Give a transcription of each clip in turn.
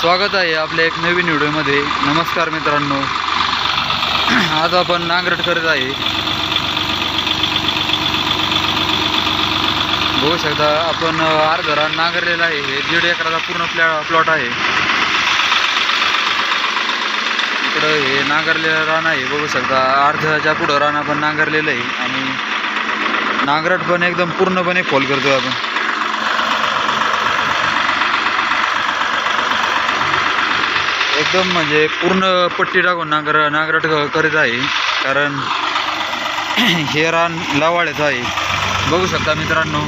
स्वागत आहे आपल्या एक नवीन व्हिडिओमध्ये। नमस्कार मित्रांनो, आज आपण नांगरट करत आहे। बघू शकता आपण अर्ध रान नांगरलेलं आहे। हे 1.5 एकराचा पूर्ण प्लॉट आहे। इकडं हे नांगरलेलं रान आहे, बघू शकता अर्ध्याच्या पुढं रान आपण नांगरलेलं आहे आणि नांगरट पण एकदम पूर्णपणे खोल करतोय आपण। एकदम म्हणजे पूर्ण पट्टी टाकून नांगरट करीत आहे, कारण हे रान लावाळ्याचं आहे। बघू शकता मित्रांनो,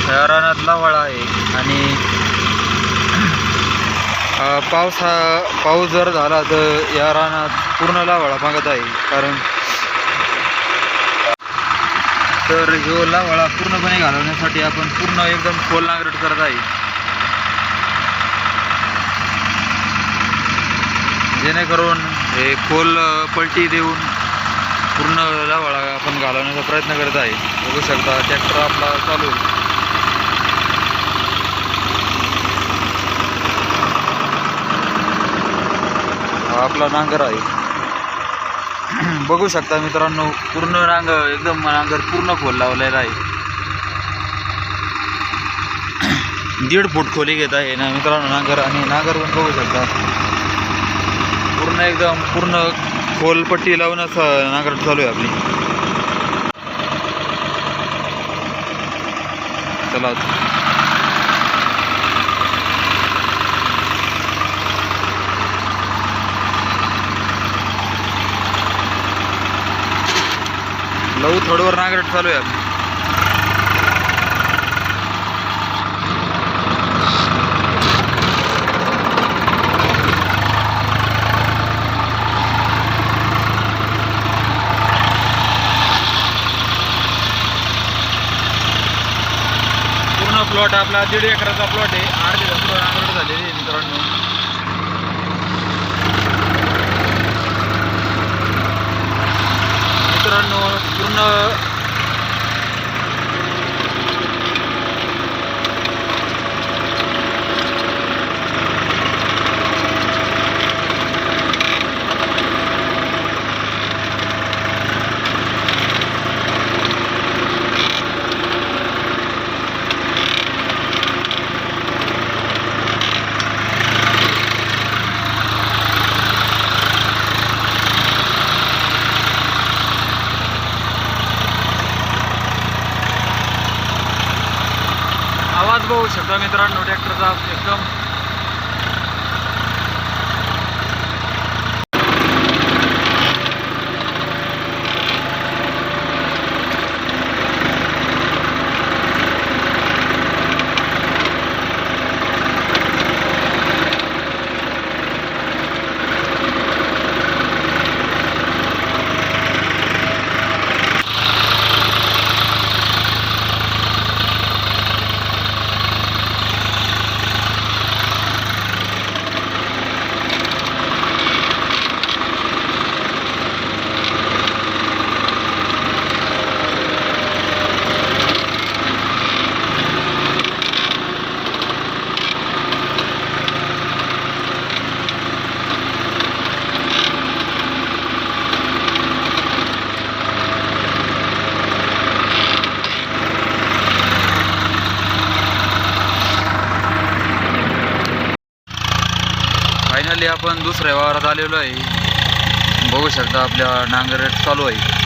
ह्या रानात लावाळा आहे आणि पाऊस जर झाला तर या रानात पूर्ण लावाळा मागत आहे। कारण तर ह्यो लावाळा पूर्णपणे घालवण्यासाठी आपण पूर्ण एकदम खोल नांगरट करत आहे, जेणेकरून हे खोल पलटी देऊन पूर्ण लावाळा आपण घालवण्याचा प्रयत्न करत आहे। बघू शकता ट्रॅक्टर आपला चालू आहे। हा आपला नांगर आहे। बघू शकता मित्रांनो, पूर्ण एकदम नांगर पूर्ण खोल लावलेला आहे। 1.5 फूट खोली घेत आहे ना मित्रांनो नांगर, आणि नांगर पण बघू शकता पूर्ण खोल पट्टी लावूनच नांगरट चालू आहे आपली। चला लव थोडंवर नांगरट चालू आहे आपली। प्लॉट आपला 1.5 एकराचा प्लॉट आहे। अर्धे पुढं नांगरट झालेली आहे मित्रांनो। पूर्ण आवाज बघू शकता मित्रांनो ट्रॅक्टरचा एकदम। फायनली आपण दुसऱ्या वावरात आलेलो आहे। बघू शकता आपल्या नांगरट चालू आहे।